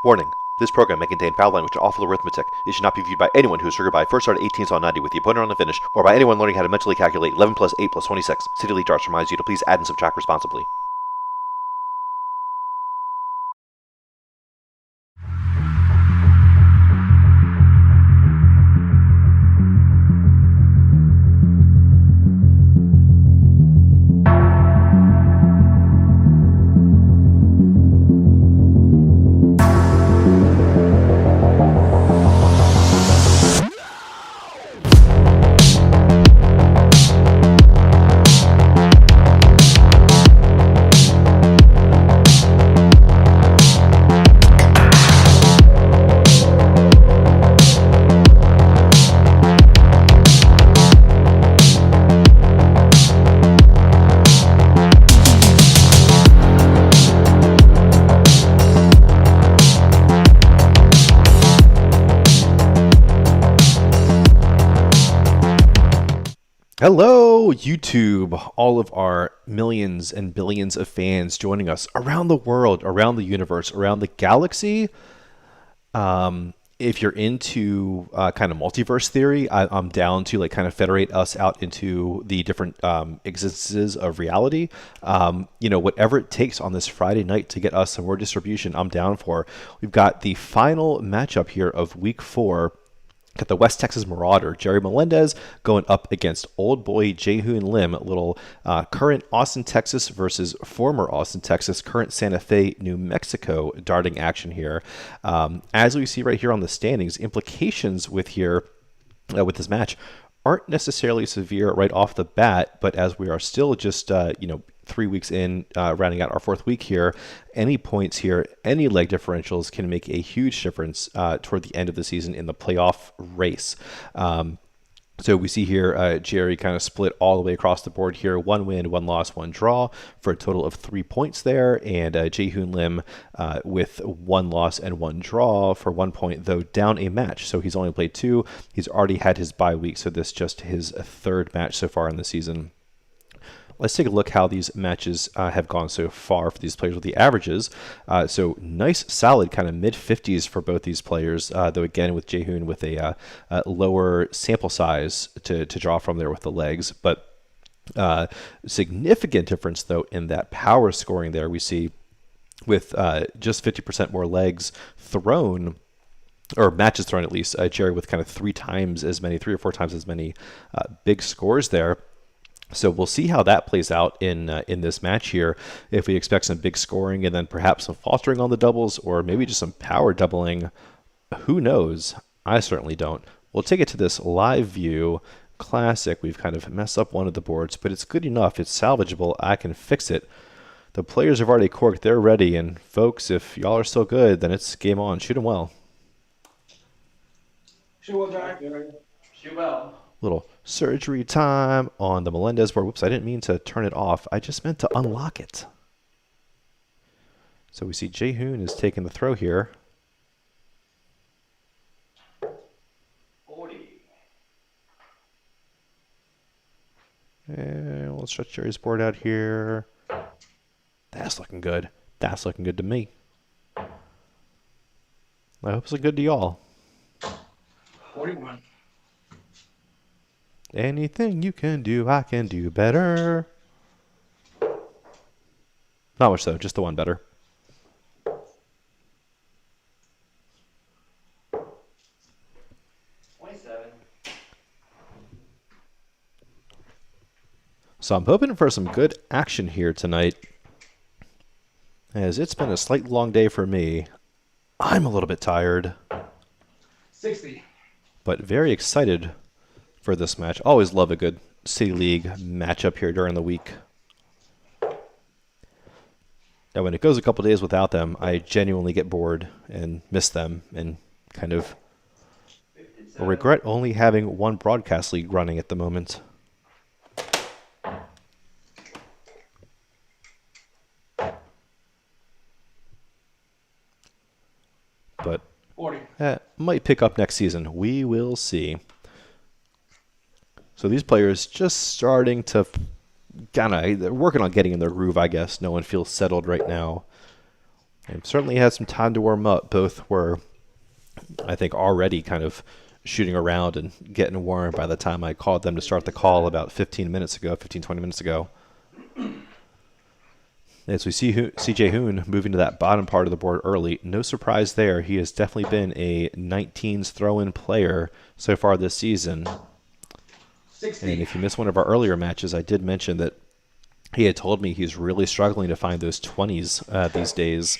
Warning. This program may contain foul language and awful arithmetic. It should not be viewed by anyone who is triggered by first start at 18 saw 90 with the opponent on the finish, or by anyone learning how to mentally calculate 11 plus 8 plus 26. City League Darts reminds you to please add and subtract responsibly. Hello, YouTube, all of our millions and billions of fans joining us around the world, around the universe, around the galaxy. If you're into kind of multiverse theory, I'm down to like kind of federate us out into the different existences of reality. Whatever it takes on this Friday night to get us some more distribution, I'm down for. We've got the final matchup here of Week 4. Got the West Texas Marauder, Jae Melendez, going up against old boy Jae Hoon Lim, little current Austin, Texas versus former Austin, Texas, current Santa Fe, New Mexico darting action here. As we see right here on the standings, implications with this match aren't necessarily severe right off the bat, but as we are still just 3 weeks in, rounding out our fourth week here, any points here, any leg differentials can make a huge difference toward the end of the season in the playoff race. So we see here Jerry kind of split all the way across the board here. 1 win, 1 loss, 1 draw for a total of 3 points there. And Jae Hoon Lim with 1 loss and 1 draw for 1 point, though down a match. So he's only played 2. He's already had his bye week, so this just his 3rd match so far in the season. Let's take a look how these matches have gone so far for these players with the averages. So nice, solid kind of mid-50s for both these players, though again with Jae Hoon with a lower sample size to draw from there with the legs. But significant difference, though, in that power scoring there we see with just 50% more legs thrown, or matches thrown at least, Jerry with kind of 3 or 4 times as many big scores there. So we'll see how that plays out in this match here. If we expect some big scoring and then perhaps some faltering on the doubles, or maybe just some power doubling, who knows? I certainly don't. We'll take it to this live view. Classic. We've kind of messed up one of the boards, but it's good enough. It's salvageable. I can fix it. The players have already corked. They're ready. And folks, if y'all are still good, then it's game on. Shoot them well. Shoot well, Jack. Shoot well. Little surgery time on the Melendez board. Whoops, I didn't mean to turn it off. I just meant to unlock it. So we see Jae Hoon is taking the throw here. 40. And we'll stretch Jerry's board out here. That's looking good. That's looking good to me. I hope it's looking good to y'all. 41. Anything you can do, I can do better. Not much though, just the one better. So I'm hoping for some good action here tonight, as it's been a slightly long day for me. I'm a little bit tired. 60. But very excited for this match. Always love a good City League matchup here during the week. Now, when it goes a couple days without them, I genuinely get bored and miss them and kind of regret only having one broadcast league running at the moment. But 40. Might pick up next season. We will see. So these players just starting to they're working on getting in their groove, I guess. No one feels settled right now. And certainly had some time to warm up. Both were, I think, already kind of shooting around and getting warm by the time I called them to start the call about 15 minutes ago, 15, 20 minutes ago. As we see Jae Hoon moving to that bottom part of the board early, no surprise there. He has definitely been a 19s throw-in player so far this season. 60. And if you missed one of our earlier matches, I did mention that he had told me he's really struggling to find those 20s these days.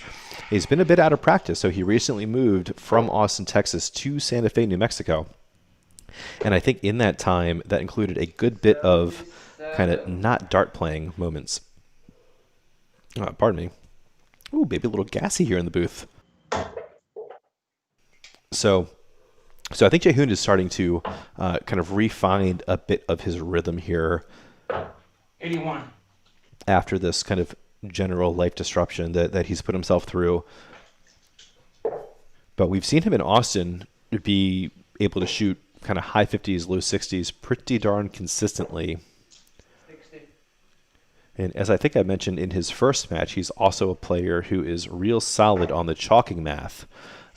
He's been a bit out of practice, so he recently moved from Austin, Texas to Santa Fe, New Mexico. And I think in that time, that included a good bit of kind of not dart playing moments. Pardon me. Ooh, maybe a little gassy here in the booth. So I think Jae Hoon is starting to kind of refine a bit of his rhythm here 81. after this kind of general life disruption that he's put himself through. But we've seen him in Austin be able to shoot kind of high 50s, low 60s pretty darn consistently. 60. And as I think I mentioned in his first match, he's also a player who is real solid on the chalking math.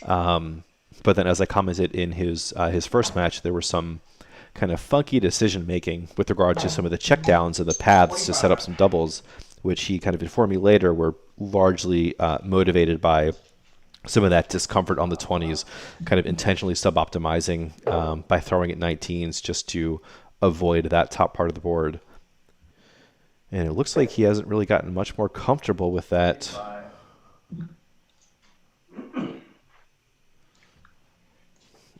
But then as I commented in his first match, there were some kind of funky decision making with regard to some of the checkdowns and the paths to set up some doubles, which he kind of informed me later were largely motivated by some of that discomfort on the 20s, kind of intentionally sub-optimizing by throwing at 19s just to avoid that top part of the board. And it looks like he hasn't really gotten much more comfortable with that.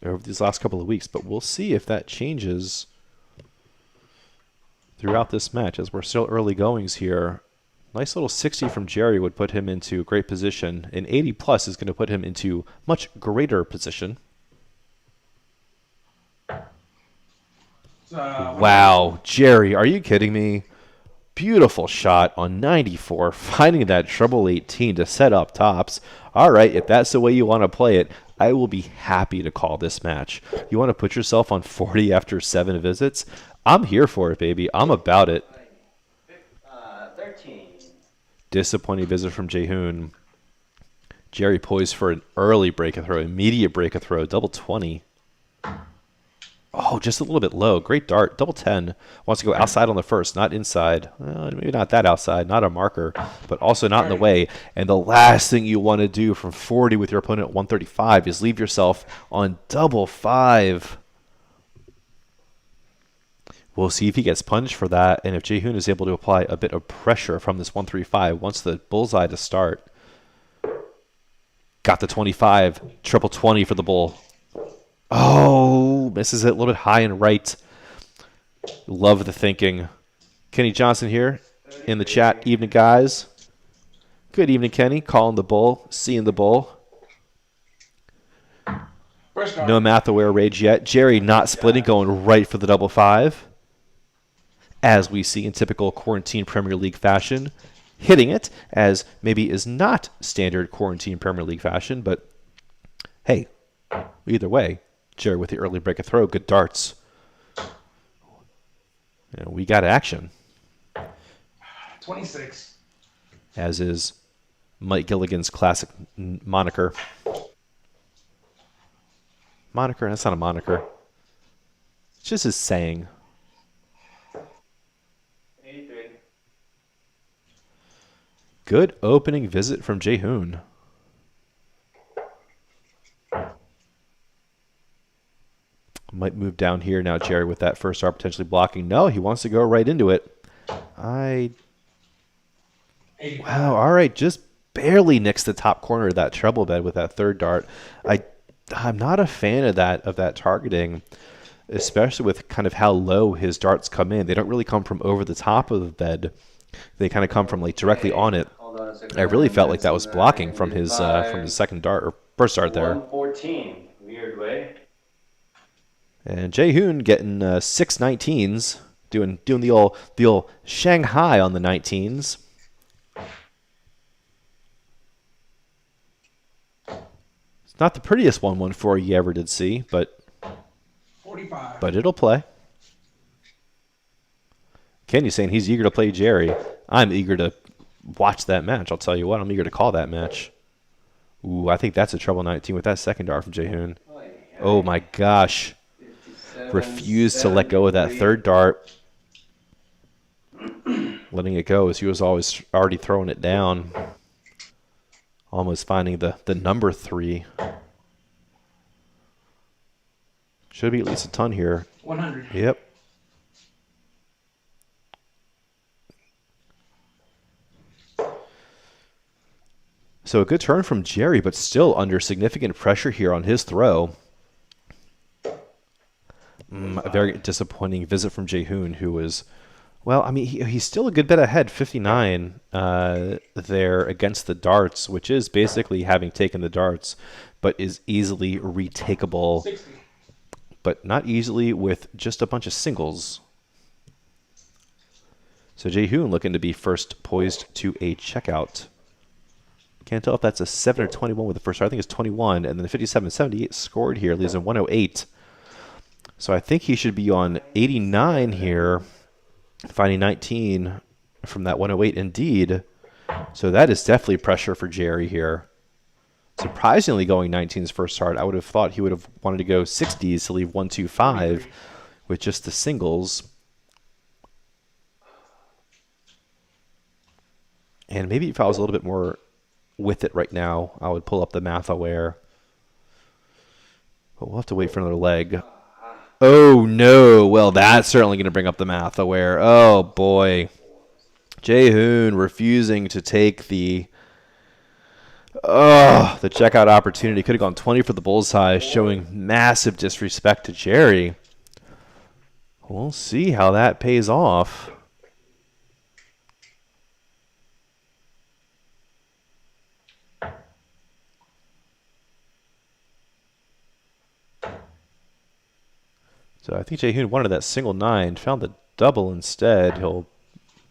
Over these last couple of weeks, but we'll see if that changes throughout this match as we're still early goings here. Nice little 60 from Jerry would put him into great position. An 80 plus is going to put him into much greater position. Wow, Jerry, are you kidding me? Beautiful shot on 94, finding that treble 18 to set up tops. All right, if that's the way you want to play it, I will be happy to call this match. You want to put yourself on 40 after 7 visits? I'm here for it, baby. I'm about it. 13. Disappointing visit from Jae Hoon. Jerry poised for an early break throw, immediate break throw, double 20. Oh, just a little bit low. Great dart. Double 10. Wants to go outside on the first, not inside. Well, maybe not that outside, not a marker, but also not in the way. And the last thing you want to do from 40 with your opponent at 135 is leave yourself on double 5. We'll see if he gets punished for that, and if Jae Hoon is able to apply a bit of pressure from this 135, wants the bullseye to start. Got the 25. Triple 20 for the bull. Oh, misses it a little bit high and right. Love the thinking. Kenny Johnson here in the chat. Evening, guys. Good evening, Kenny. Calling the bull, seeing the bull. No math aware rage yet. Jerry not splitting, going right for the double 5. As we see in typical quarantine Premier League fashion. Hitting it, as maybe is not standard quarantine Premier League fashion, but hey, either way. Jerry with the early break of throw. Good darts. And we got action. 26. As is Mike Gilligan's classic moniker. Moniker? That's not a moniker. It's just his saying. 83. Good opening visit from Jae Hoon. Might move down here now, Jerry, with that first dart potentially blocking. No, he wants to go right into it. Wow, all right, just barely nicks the top corner of that treble bed with that third dart. I'm not a fan of that targeting, especially with kind of how low his darts come in. They don't really come from over the top of the bed. They kind of come from like directly on it. I really felt like that was blocking from his second dart or first dart there. 114. Weird way. And Jae Hoon getting 6 19s, doing the old Shanghai on the 19s. It's not the prettiest 114 you ever did see, but 45. But it'll play. Kenny's saying he's eager to play Jerry. I'm eager to watch that match. I'll tell you what, I'm eager to call that match. Ooh, I think that's a trouble 19 with that second dart from Jae Hoon. Oy, Oh oy. my gosh. 57, Refused to let go of that 73. third dart. Letting it go as he was always already throwing it down. Almost finding the number 3. Should be at least a ton here. 100. Yep. So a good turn from Jerry, but still under significant pressure here on his throw. A very disappointing visit from Jae Hoon, who was, well, I mean, he's still a good bit ahead, 59 there against the darts, which is basically having taken the darts, but is easily retakeable, 60. but not easily with just a bunch of singles. So Jae Hoon looking to be first poised to a checkout. Can't tell if that's a 7 or 21 with the first start. I think it's 21, and then the 57, 78 scored here, leaves him 108. So I think he should be on 89 here, finding 19 from that 108 indeed. So that is definitely pressure for Jerry here. Surprisingly going 19's first start. I would have thought he would have wanted to go 60s to leave 125 with just the singles. And maybe if I was a little bit more with it right now, I would pull up the math aware. But we'll have to wait for another leg. Oh, no. Well, that's certainly going to bring up the math aware. Oh, boy. Jae Hoon refusing to take the checkout opportunity. Could have gone 20 for the bullseye, showing massive disrespect to Jerry. We'll see how that pays off. So I think Jae Hoon wanted that single 9, found the double instead. He'll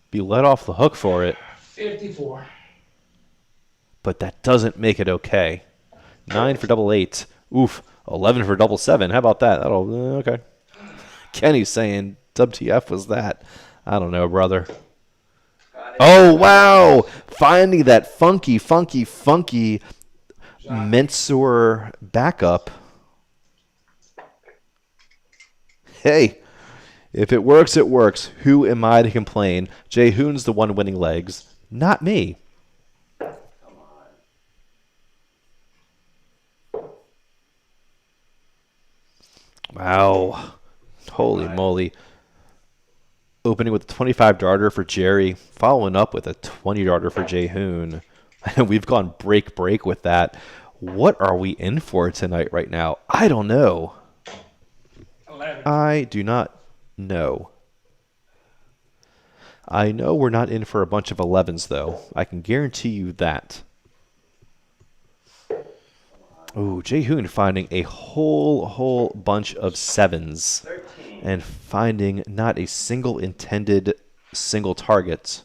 be let off the hook for it. 54. But that doesn't make it okay. 9 for double 8. Oof. 11 for double 7. How about that? That'll okay. Kenny's saying WTF was that? I don't know, brother. Oh, wow. Finding that funky Mensur backup. Hey, if it works, it works. Who am I to complain? Jae Hoon's the one winning legs, not me. Wow. Holy moly. Opening with a 25 darter for Jerry, following up with a 20 darter for Jae Hoon. And we've gone break with that. What are we in for tonight right now? I don't know. 11. I do not know. I know we're not in for a bunch of 11s, though. I can guarantee you that. Oh, Jae Hoon finding a whole bunch of 7s. 13. And finding not a single intended single target.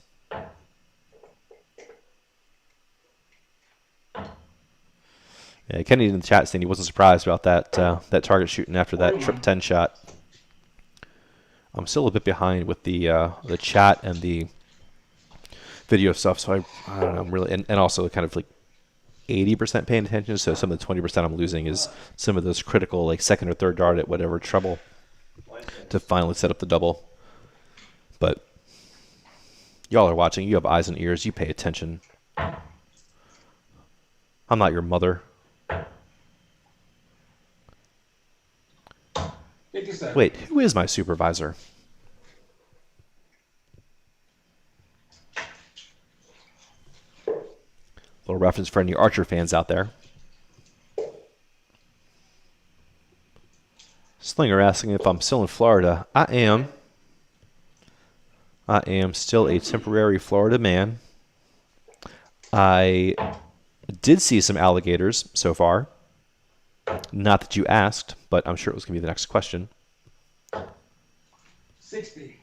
Yeah, Kenny in the chat saying he wasn't surprised about that that target shooting after that trip 10 shot. I'm still a bit behind with the chat and the video stuff, so I don't know. I'm really and also kind of like 80% paying attention. So some of the 20% I'm losing is some of those critical like second or third dart at whatever trouble to finally set up the double. But y'all are watching. You have eyes and ears. You pay attention. I'm not your mother. 57. Wait, who is my supervisor? Little reference for any Archer fans out there. Slinger asking if I'm still in Florida. I am. I am still a temporary Florida man. I did see some alligators so far. Not that you asked, but I'm sure it was going to be the next question. 60.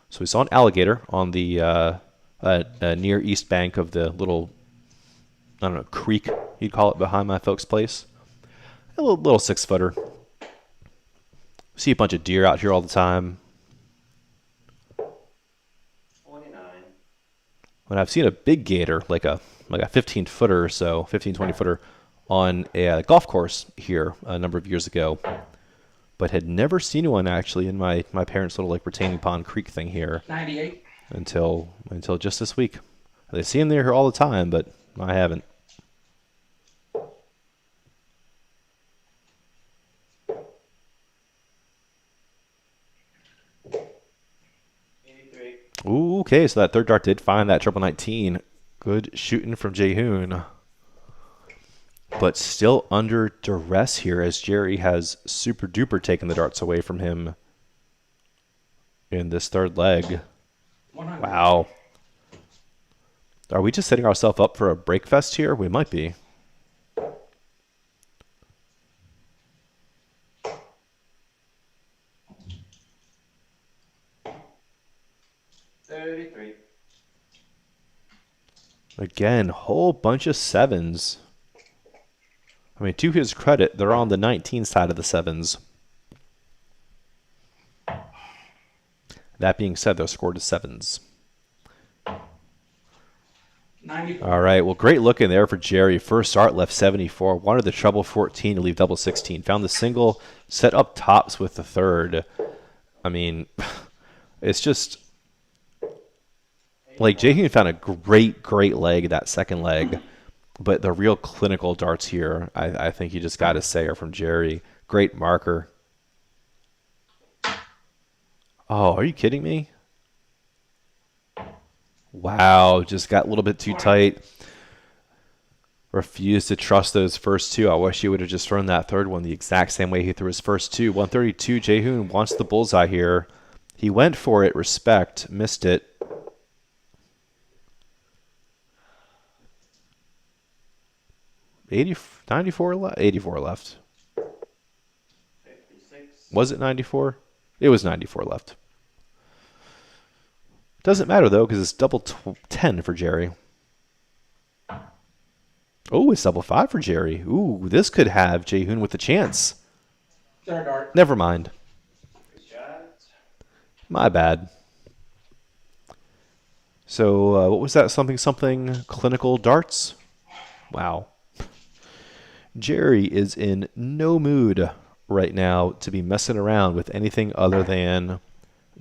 So we saw an alligator on the near east bank of the little, I don't know, creek, you'd call it, behind my folks' place. A little 6-footer. See a bunch of deer out here all the time. 29. when I've seen a big gator, like a 15-footer or so, 15, 20-footer, on a golf course here a number of years ago, but had never seen one actually in my parents' little like retaining pond creek thing here 98. until just this week. They see them there here all the time, but I haven't. 83. Ooh, okay, so that third dart did find that triple 19. Good shooting from Jae Hoon. But still under duress here as Jerry has super duper taken the darts away from him in this third leg. 100. Wow. Are we just setting ourselves up for a break fest here? We might be. 33. Again, whole bunch of sevens. I mean, to his credit, they're on the 19 side of the sevens. That being said, they're scored to sevens. 94. All right, well, great looking there for Jerry. First start left 74. Wanted the treble 14 to leave double 16. Found the single, set up tops with the third. I mean, it's just like Jae Hoon found a great leg, that second leg. But the real clinical darts here, I think you just got to say, are from Jerry. Great marker. Oh, are you kidding me? Wow, just got a little bit too tight. Refused to trust those first two. I wish he would have just thrown that third one the exact same way he threw his first two. 132, Jae Hoon wants the bullseye here. He went for it, respect, missed it. $84 left. 84 left. 56. Was it 94? It was 94 left. Doesn't matter though, because it's double 10 for Jerry. Oh, it's double 5 for Jerry. Ooh, this could have Jae Hoon with a chance. Third dart. Never mind. Good shot. My bad. So what was that? Something clinical darts? Wow. Jerry is in no mood right now to be messing around with anything other than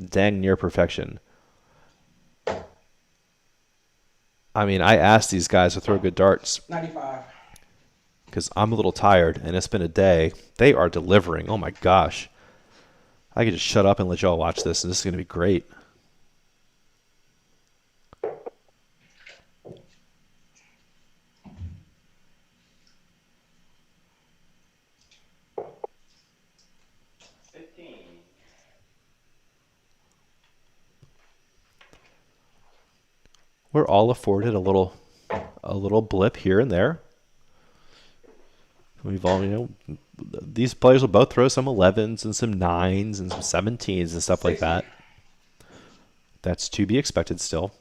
dang near perfection. I mean, I asked these guys to throw good darts 95. because I'm a little tired and it's been a day. They are delivering. Oh my gosh. I could just shut up and let y'all watch this, and this is going to be great. We're all afforded a little blip here and there. We've all, these players will both throw some 11s and some 9s and some 17s and stuff like that. That's to be expected still.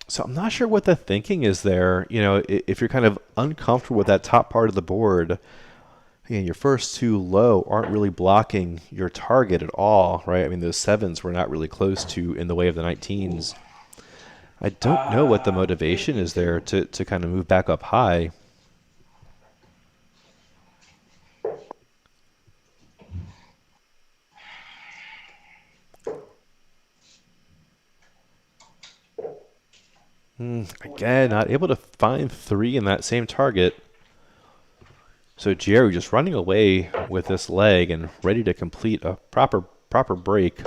So I'm not sure what the thinking is there. If you're kind of uncomfortable with that top part of the board, again, your first two low aren't really blocking your target at all, right? I mean, those 7s were not really close to in the way of the 19s. I don't know what the motivation is there to kind of move back up high. Again, not able to find 3 in that same target. So Jerry just running away with this leg and ready to complete a proper break.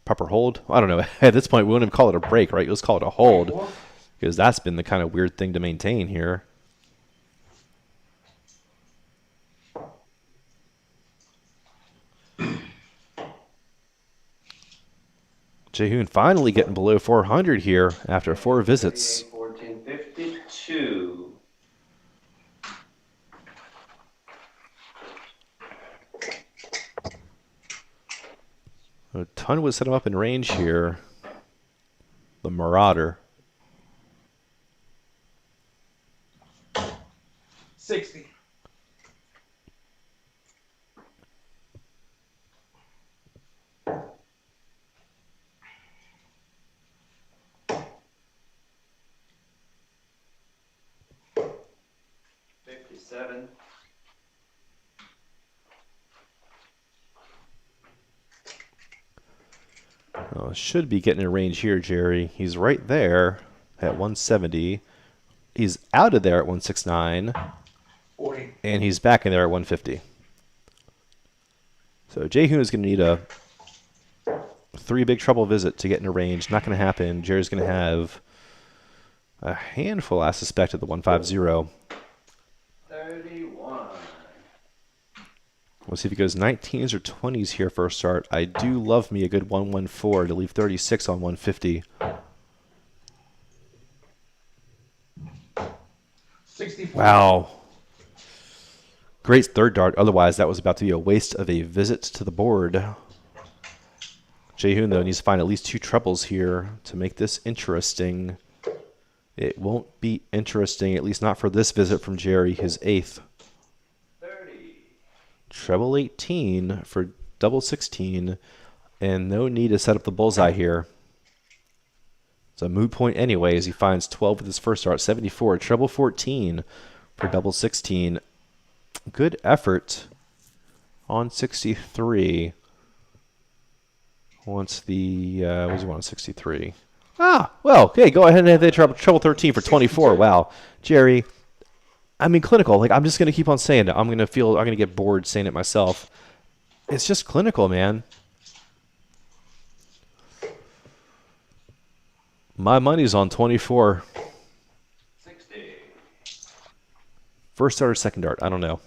Proper hold? I don't know. At this point, we wouldn't even call it a break, right? Let's call it a hold, because that's been the kind of weird thing to maintain here. Jae Hoon finally getting below 400 here after 4 visits. 1452. A ton would set him up in range here. The Marauder. 60. $57. Well, should be getting in range here, Jerry. He's right there at 170. He's out of there at 169. 40. And he's back in there at 150. So Jae Hoon is going to need a 3 big trouble visit to get into range. Not going to happen. Jerry's going to have a handful, I suspect, at the 150. 31. We'll see if he goes 19s or 20s here first start. I do love me a good 114 to leave 36 on 150. 64. Wow. Great third dart. Otherwise, that was about to be a waste of a visit to the board. Jae Hoon, though, needs to find at least 2 trebles here to make this interesting. It won't be interesting, at least not for this visit from Jerry, his 8th. 30. Treble 18 for double 16, and no need to set up the bullseye here. It's a moot point anyway as he finds 12 with his first start, 74, treble 14 for double 16. Good effort on 63. Once the, what does he want on 63? Ah, well, okay, go ahead and have the treble 13 for 24. Wow. Jerry, I mean, clinical. Like, I'm just going to keep on saying it. I'm going to get bored saying it myself. It's just clinical, man. My money's on 24. 60. First dart or second dart? I don't know.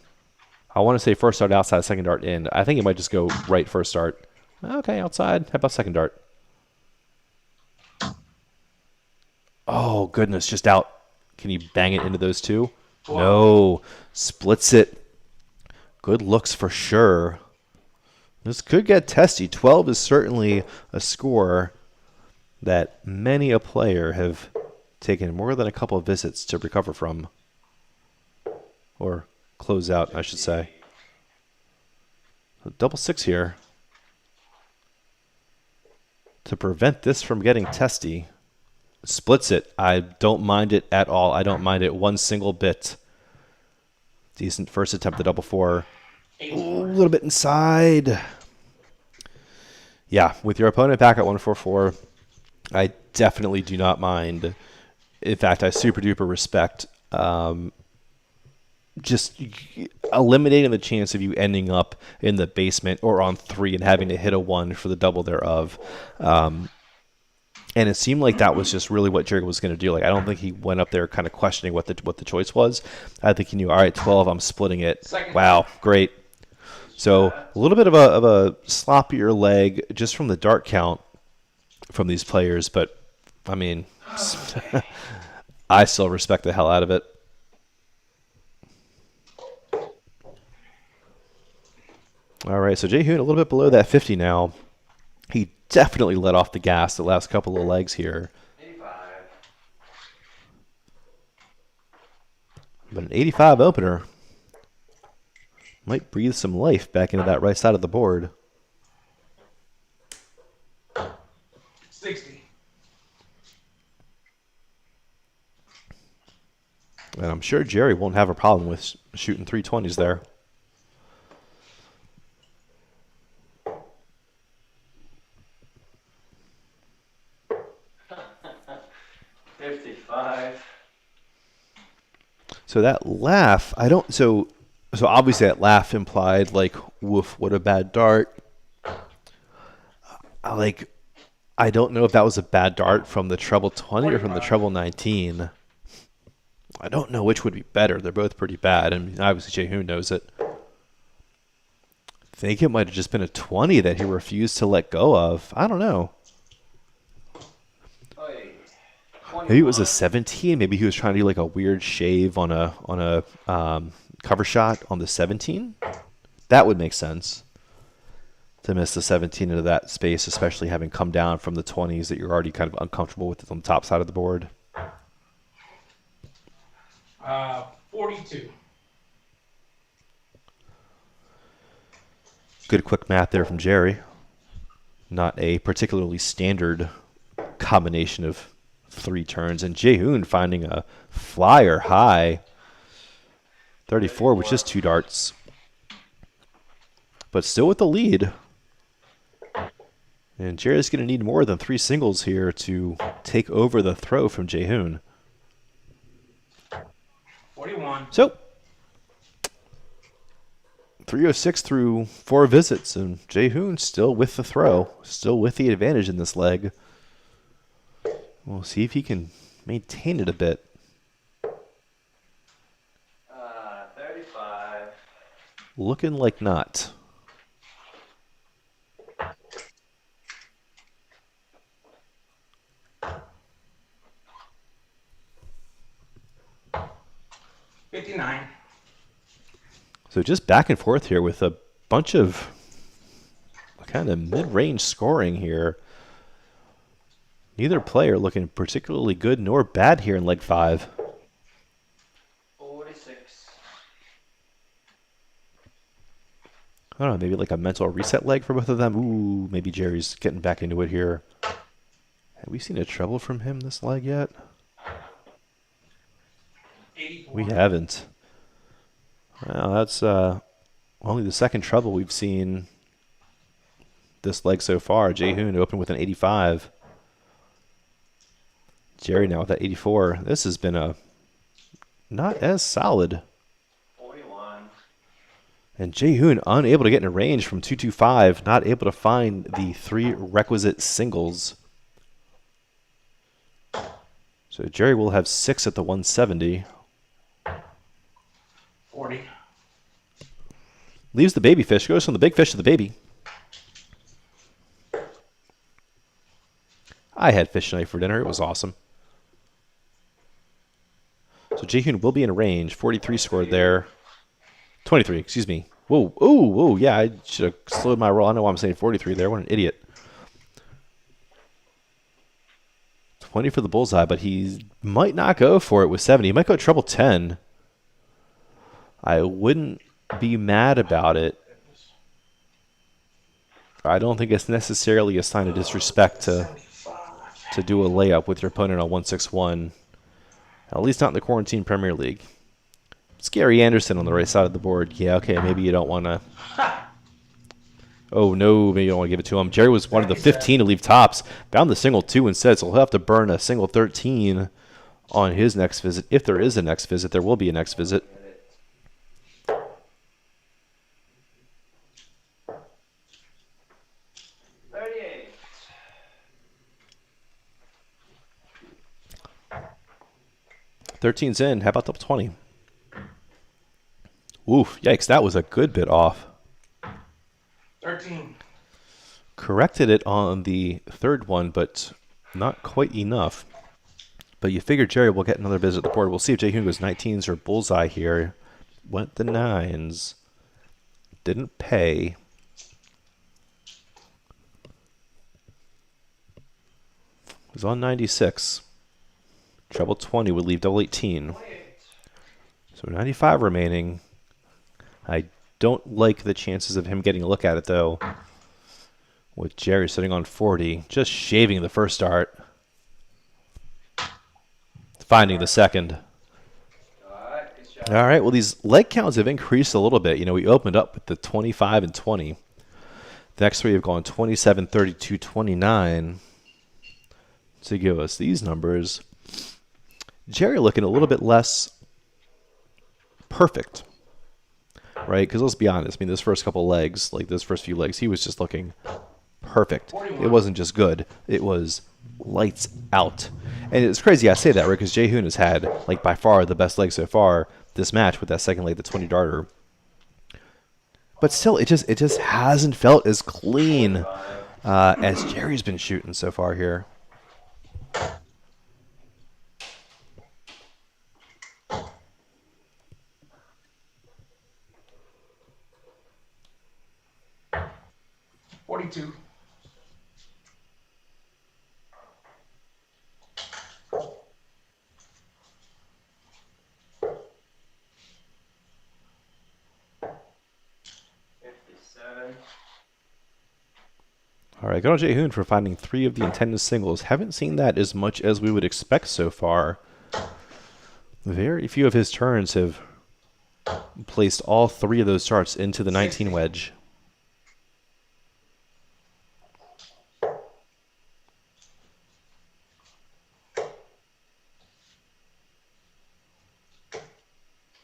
I want to say first dart outside, second dart in. I think it might just go right first dart. Okay, outside. How about second dart? Oh, goodness, just out. Can you bang it into those two? No. Splits it. Good looks for sure. This could get testy. 12 is certainly a score that many a player have taken more than a couple of visits to recover from. Or close out, I should say. A double 6 here. To prevent this from getting testy. Splits it. I don't mind it at all. I don't mind it one single bit. Decent first attempt at double 4. A little bit inside. Yeah, with your opponent back at 144, I definitely do not mind. In fact, I super duper respect just eliminating the chance of you ending up in the basement or on 3 and having to hit a 1 for the double thereof. And it seemed like that was just really what Jerry was going to do. Like, I don't think he went up there kind of questioning what the choice was. I think he knew, all right, 12, I'm splitting it. Wow, great. So a little bit of a sloppier leg just from the dart count from these players, but I mean, I still respect the hell out of it. All right, so Jae Hoon a little bit below that 50 now. He definitely let off the gas the last couple of legs here. 85. But an 85 opener might breathe some life back into that right side of the board. 60. And I'm sure Jerry won't have a problem with shooting 320s there. 55. So that laugh, I don't. So obviously that laugh implied like, woof, what a bad dart. I don't know if that was a bad dart from the treble 20 or from the treble 19. I don't know which would be better. They're both pretty bad, and obviously Jae Hoon knows it. I think it might have just been a 20 that he refused to let go of. I don't know. Maybe it was a 17. Maybe he was trying to do like a weird shave on a cover shot on the 17. That would make sense. To miss the 17 into that space, especially having come down from the 20s that you're already kind of uncomfortable with on the top side of the board. 42. Good quick math there from Jerry. Not a particularly standard combination of 3 turns. And Jae Hoon finding a flyer high. 34 with just 2 darts. But still with the lead. And Jerry's going to need more than 3 singles here to take over the throw from Jae Hoon. 41. So, 306 through 4 visits, and Jae Hoon still with the throw, still with the advantage in this leg. We'll see if he can maintain it a bit. 35. Looking like not. $59. So just back and forth here with a bunch of kind of mid-range scoring here. Neither player looking particularly good nor bad here in leg 5. 46. I don't know, maybe like a mental reset leg for both of them. Ooh, maybe Jerry's getting back into it here. Have we seen a treble from him this leg yet? 84. We haven't. Well, that's only the second treble we've seen this leg so far. Jae Hoon opened with an 85. Jerry now with that 84. This has been a not as solid. 41. And Jae Hoon unable to get in a range from 225, not able to find the 3 requisite singles. So Jerry will have 6 at the 170. 40. Leaves the baby fish, goes from the big fish to the baby. I had fish tonight for dinner. It was awesome. So Jae Hoon will be in a range. 43 scored there. 23, excuse me. Whoa, ooh, whoa, yeah, I should have slowed my roll. I know why I'm saying 43 there. What an idiot. 20 for the bullseye, but he might not go for it with 70. He might go treble 10. I wouldn't be mad about it. I don't think it's necessarily a sign of disrespect to do a layup with your opponent on 161. At least not in the Quarantine Premier League. Scary Anderson on the right side of the board. Yeah, okay, maybe you don't want to. Oh, no, maybe you don't want to give it to him. Jerry was one of the 15 to leave tops. Found the single 2 instead, so he'll have to burn a single 13 on his next visit. If there is a next visit, there will be a next visit. 38. 13's in. How about double 20? Oof, yikes, that was a good bit off. 13. Corrected it on the third one, but not quite enough. But you figure Jerry will get another visit at the board. We'll see if Jae Hoon goes 19s or bullseye here. Went the 9s. Didn't pay. Was on 96. Treble 20 would leave double 18. 28. So 95 remaining. I don't like the chances of him getting a look at it, though. With Jerry sitting on 40. Just shaving the first start. Finding the second. Alright, good shot. All right, well, these leg counts have increased a little bit. You know, we opened up with the 25 and 20. The next 3 have gone 27, 32, 29 to give us these numbers. Jerry looking a little bit less perfect, right? Because let's be honest, I mean, those first couple legs, like those first few legs, he was just looking perfect. It wasn't just good. It was lights out. And it's crazy I say that, right? Because Jae Hoon has had, like, by far the best leg so far this match with that second leg, the 20 darter. But still, it just hasn't felt as clean as Jerry's been shooting so far here. $42. 57. All right, good on Jae Hoon for finding 3 of the intended singles. Haven't seen that as much as we would expect so far. Very few of his turns have placed all 3 of those darts into the 19 wedge.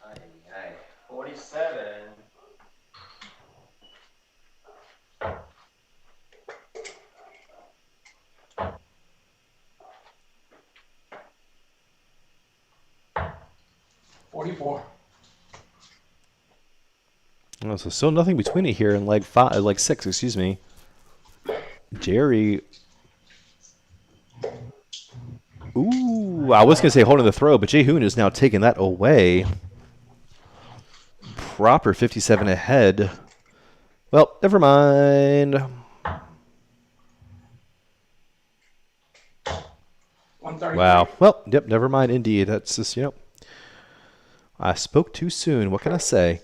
Aye. 47. $44. Oh, so still nothing between it here in leg 6, excuse me. Jerry. Ooh, I was going to say holding the throw, but Jae Hoon is now taking that away. Proper 57 ahead. Well, never mind. 133. Wow. Well, yep, never mind indeed. That's just, I spoke too soon. What can I say?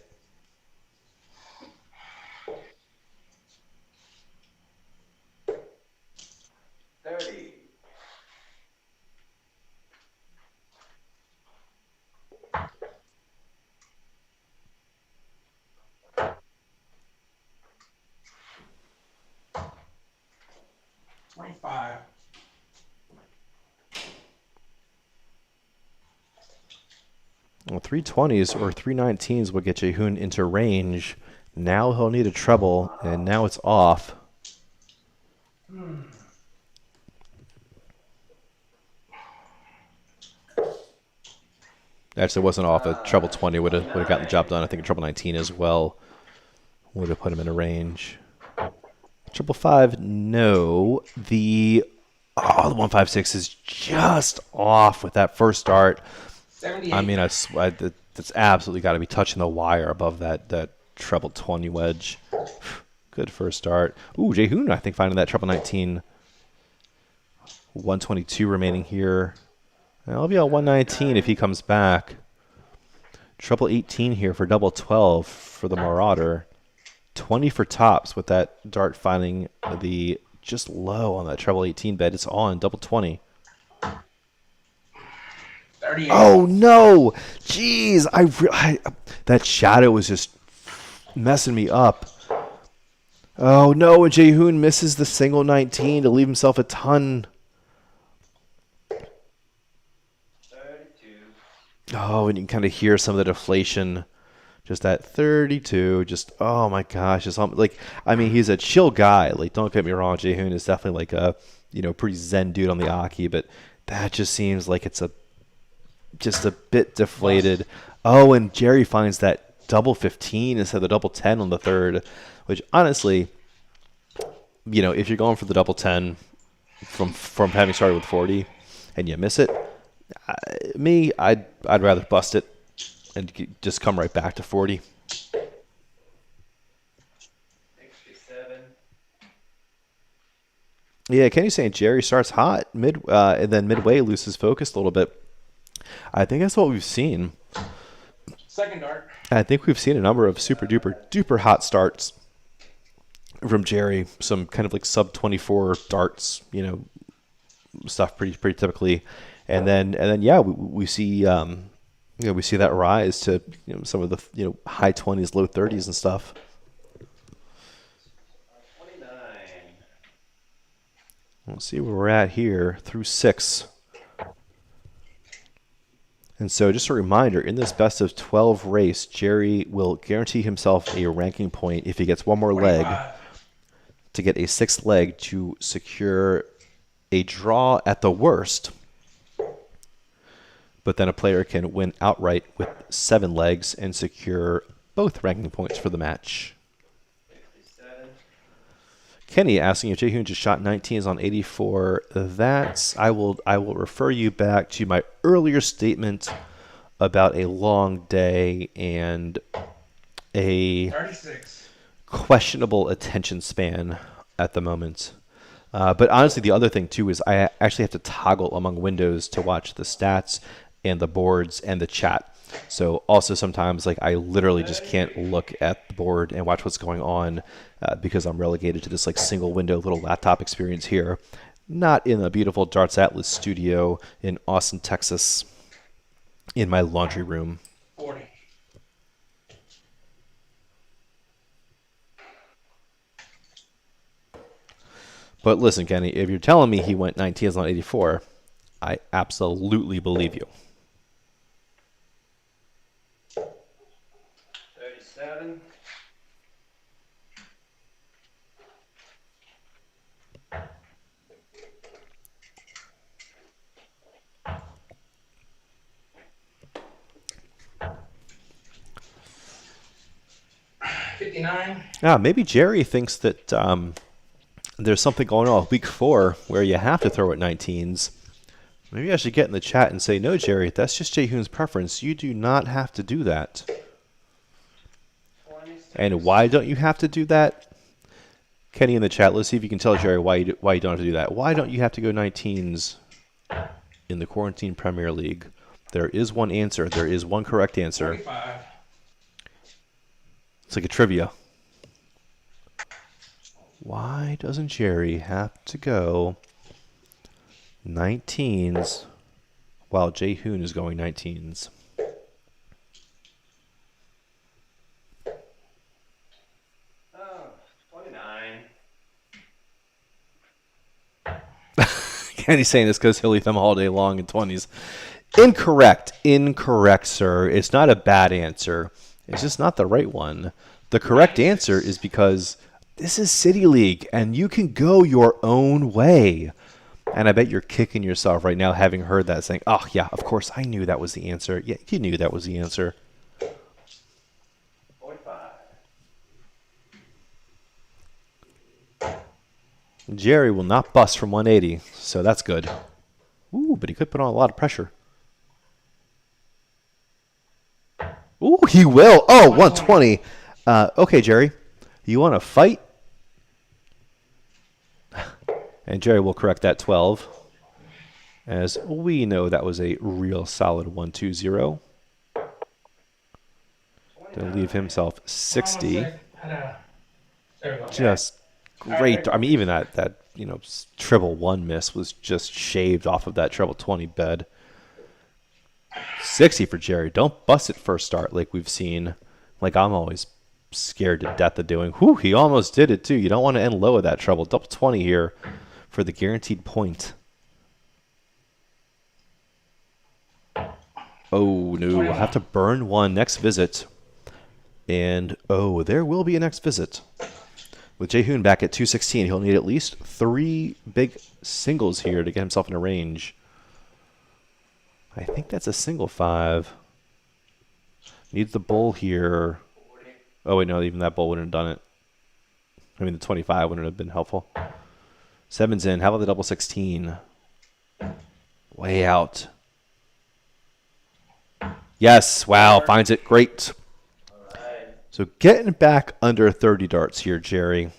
$25. Well, 320s or 319s will get Jae Hoon into range. Now he'll need a treble, and now it's off. Actually, it wasn't off. A treble 20 would have gotten the job done. I think a treble 19 as well would have put him in a range. Triple 5, no. The 156 is just off with that first dart. 78. I mean, that's absolutely got to be touching the wire above that treble 20 wedge. Good first start. Ooh, Jae Hoon, I think, finding that treble 19. 122 remaining here. I'll be on 119 if he comes back. Treble 18 here for double 12 for the Marauder. 20 for tops with that dart finding the just low on that treble 18 bed. It's on double 20. 38. Oh no! Jeez, that shadow was just messing me up. Oh no! And Jae Hoon misses the single 19 to leave himself a ton. 32. Oh, and you can kind of hear some of the deflation. Just that 32, just, oh my gosh. It's like, I mean, he's a chill guy. Like, don't get me wrong, Jae Hoon is definitely like a, pretty zen dude on the Aki, but that just seems like it's just a bit deflated. Oh, and Jerry finds that double 15 instead of the double 10 on the third, which honestly, if you're going for the double 10 from having started with 40 and you miss it, I'd rather bust it and just come right back to 40. 67. Yeah, Kenny's saying Jerry starts hot and then midway loses focus a little bit. I think that's what we've seen. Second dart. I think we've seen a number of super duper hot starts from Jerry. Some kind of like sub 24 darts, stuff pretty typically, and then yeah, we see. We see that rise to some of the high 20s, low 30s and stuff. 29. We'll see where we're at here through 6. And so just a reminder, in this best of 12 race, Jerry will guarantee himself a ranking point if he gets one more 45. leg to get a 6th leg to secure a draw at the worst. But then a player can win outright with 7 legs and secure both ranking points for the match. 67. Kenny asking if Jae Hoon just shot 19s on 84. I will refer you back to my earlier statement about a long day and a 36. questionable attention span at the moment. But honestly, the other thing too is I actually have to toggle among windows to watch the stats and the boards and the chat. So also sometimes like I literally just can't look at the board and watch what's going on because I'm relegated to this like single window little laptop experience here, not in a beautiful Darts Atlas studio in Austin, Texas, in my laundry room. 40. But listen, Kenny, if you're telling me he went 19s on 84, I absolutely believe you. 37. $59. Maybe Jerry thinks that there's something going on with week 4 where you have to throw at 19s. Maybe I should get in the chat and say, no, Jerry, that's just Jae Hoon's preference. You do not have to do that. 26. And why don't you have to do that? Kenny in the chat, let's see if you can tell Jerry why you don't have to do that. Why don't you have to go 19s in the Quarantine Premier League? There is one answer. There is one correct answer. 45. It's like a trivia. Why doesn't Jerry have to go 19s while Jae Hoon is going 19s? Oh, 29. Kenny's saying this because he'll leave them all day long in 20s. Incorrect. Incorrect, sir. It's not a bad answer. It's just not the right one. The correct answer is because this is City League, and you can go your own way. And I bet you're kicking yourself right now having heard that, saying, oh, yeah, of course, I knew that was the answer. Yeah, you knew that was the answer. 45. Jerry will not bust from 180, so that's good. Ooh, but he could put on a lot of pressure. Ooh, he will. Oh, 120. Okay, Jerry, you want to fight? And Jerry will correct that 12, as we know that was a real solid 120. To leave himself 60. There we go. Just great. I mean, even that treble 1 miss was just shaved off of that treble 20 bed. 60 for Jerry. Don't bust it first start like we've seen. Like I'm always scared to death of doing. Whew, he almost did it too. You don't want to end low with that treble. Double 20 here for the guaranteed point. Oh, no. We'll have to burn one next visit. And, oh, there will be a next visit. With Jae Hoon back at 216, he'll need at least 3 big singles here to get himself in a range. I think that's a single 5. Needs the bull here. Oh, wait, no, even that bull wouldn't have done it. I mean, the 25 wouldn't have been helpful. 7's in. How about the double 16? Way out. Yes, wow, finds it. Great. Alright. So getting back under 30 darts here, Jerry,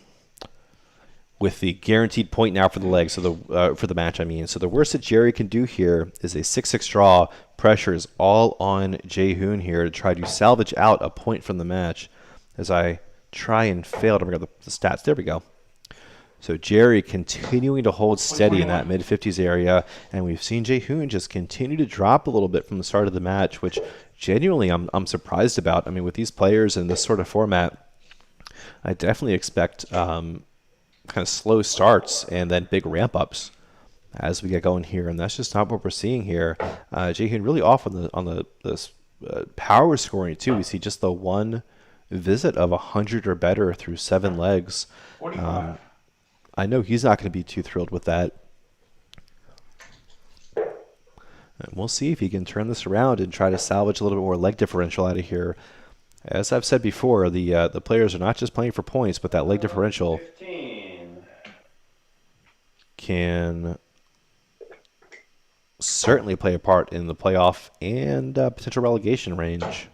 with the guaranteed point now for the leg, so for the match, I mean. So the worst that Jerry can do here is a 6-6 draw. Pressure is all on Jae Hoon here to try to salvage out a point from the match. As I try and fail to bring up the stats. There we go. So Jerry continuing to hold steady in that mid-50s area, and we've seen Jae Hoon just continue to drop a little bit from the start of the match, which genuinely I'm surprised about. I mean, with these players in this sort of format, I definitely expect kind of slow starts and then big ramp-ups as we get going here, and that's just not what we're seeing here. Jae Hoon really off on the power scoring too. We see just the one visit of 100 or better through 7 legs. 45. I know he's not going to be too thrilled with that. And we'll see if he can turn this around and try to salvage a little bit more leg differential out of here. As I've said before, the players are not just playing for points, but that leg differential 15. can certainly play a part in the playoff and potential relegation range.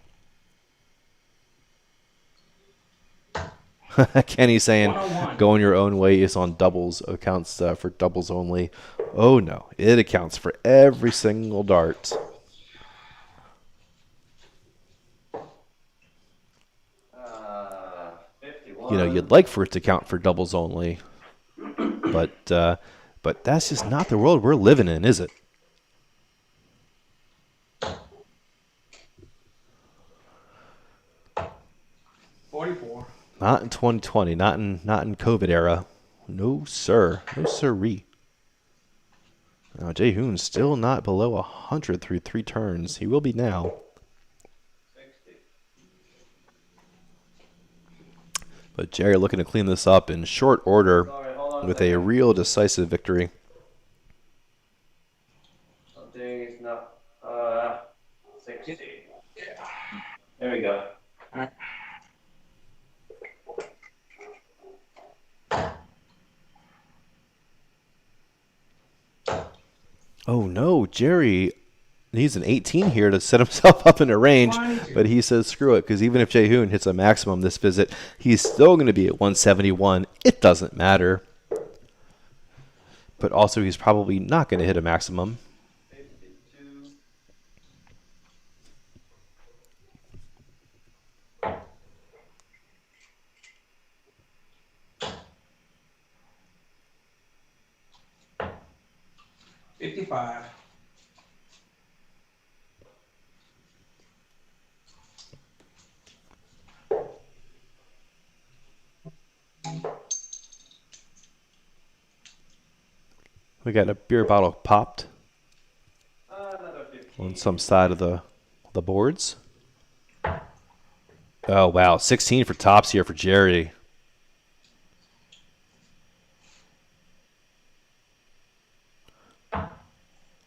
Kenny's saying 101. going your own way is on doubles, accounts for doubles only. Oh no, it accounts for every single dart. you'd like for it to count for doubles only, but that's just not the world we're living in, is it? $44. Not in 2020, not in COVID era. No sir, no sirree. Now Jae Hoon's still not below 100 through 3 turns. He will be now. 60. But Jerry looking to clean this up in short order Sorry, hold on with a a second. real decisive victory. Something is not 60. There we go. Alright. Oh no, Jerry needs an 18 here to set himself up in a range, but he says screw it, because even if Jae Hoon hits a maximum this visit, he's still going to be at 171. It doesn't matter. But also he's probably not going to hit a maximum. 52. $55. We got a beer bottle popped Another 15. on some side of the boards. Oh wow, 16 for tops here for Jerry.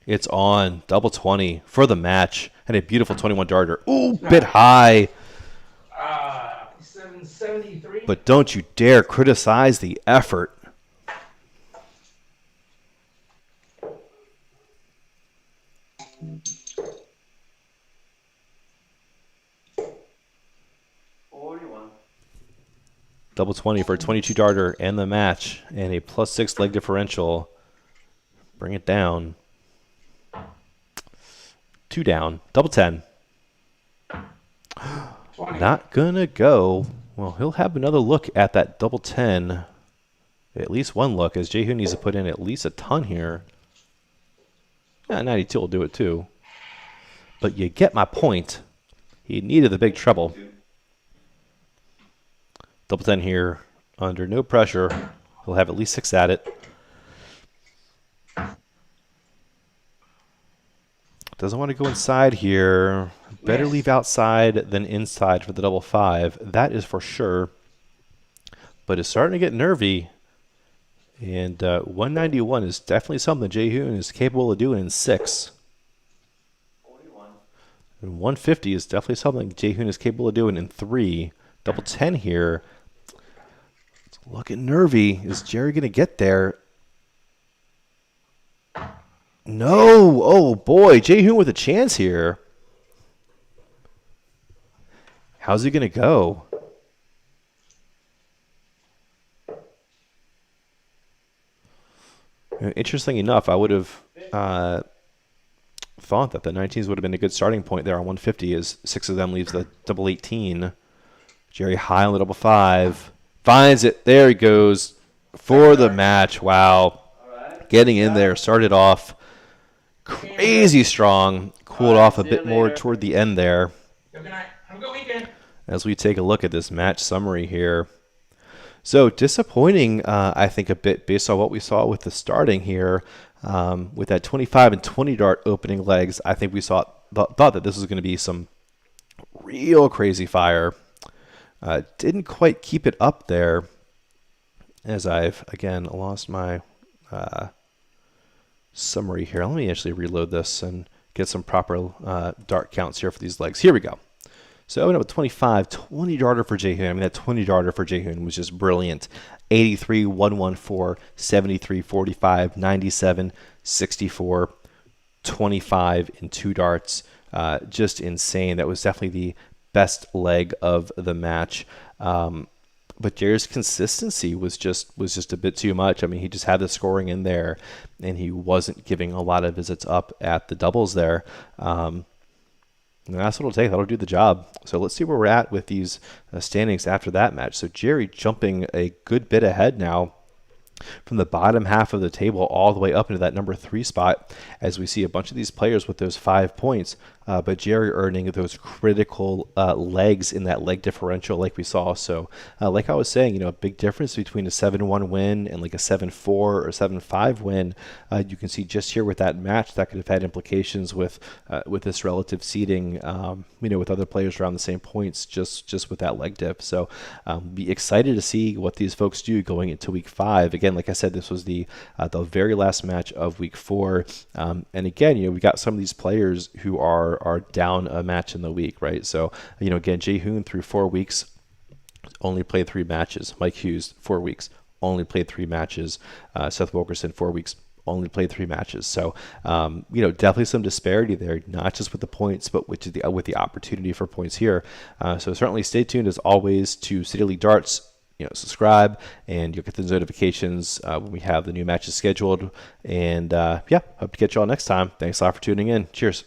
It's on double 20 for the match and a beautiful 21 darter. Ooh, bit high, 773. but don't you dare criticize the effort. Double 20 for a 22 darter and the match and a +6 leg differential. Bring it down. 2 down. Double 10. 20. Not gonna go. Well, he'll have another look at that double 10. At least one look, as Jae Hoon needs to put in at least a ton here. Yeah, 92 will do it too. But you get my point. He needed the big treble. Double 10 here, under no pressure. He'll have at least 6 at it. Doesn't want to go inside here. Better Yes. leave outside than inside for the double 5. That is for sure. But it's starting to get nervy. And 191 is definitely something Jae Hoon is capable of doing in 6. 41. And 150 is definitely something Jae Hoon is capable of doing in 3. Double 10 here. It's looking nervy. Is Jerry going to get there? No. Oh, boy. Jae Hoon with a chance here. How's he going to go? Interesting enough, I would have thought that the 19s would have been a good starting point there on 150, as 6 of them leaves the double 18. Jerry high on the double 5. Finds it. There he goes for the match. Wow. All right. Getting in there. Started off crazy strong. Cooled off a bit more toward the end there. Good night. Have a good weekend. As we take a look at this match summary here. So disappointing, I think, a bit based on what we saw with the starting here. With that 25 and 20 dart opening legs, I think we thought that this was going to be some real crazy fire. Didn't quite keep it up there, as I've, again, lost my summary here. Let me actually reload this and get some proper dart counts here for these legs. Here we go. So I went up with 25, 20 darter for Jae Hoon. I mean, that 20 darter for Jae Hoon was just brilliant. 83, 114, 73, 45, 97, 64, 25 in 2 darts. Just insane. That was definitely the best leg of the match. But Jair's consistency was just a bit too much. I mean, he just had the scoring in there, and he wasn't giving a lot of visits up at the doubles there. And that's what it'll take. That'll do the job. So let's see where we're at with these standings after that match. So Jerry jumping a good bit ahead now from the bottom half of the table all the way up into that number 3 spot, as we see a bunch of these players with those 5 points, but Jerry earning those critical legs in that leg differential like we saw. So like I was saying, a big difference between a 7-1 win and like a 7-4 or 7-5 win. You can see just here with that match that could have had implications with this relative seeding, with other players around the same points, just with that leg diff. So be excited to see what these folks do going into week 5. Again, like I said, this was the very last match of week 4. And again, we got some of these players who are down a match in the week, right? So, again, Jae Hoon through 4 weeks only played 3 matches. Mike Hughes, 4 weeks, only played 3 matches. Seth Wilkerson, 4 weeks, only played 3 matches. So, definitely some disparity there, not just with the points, but with the opportunity for points here. So certainly stay tuned as always to City League Darts. Subscribe, and you'll get the notifications when we have the new matches scheduled. And hope to catch you all next time. Thanks a lot for tuning in. Cheers.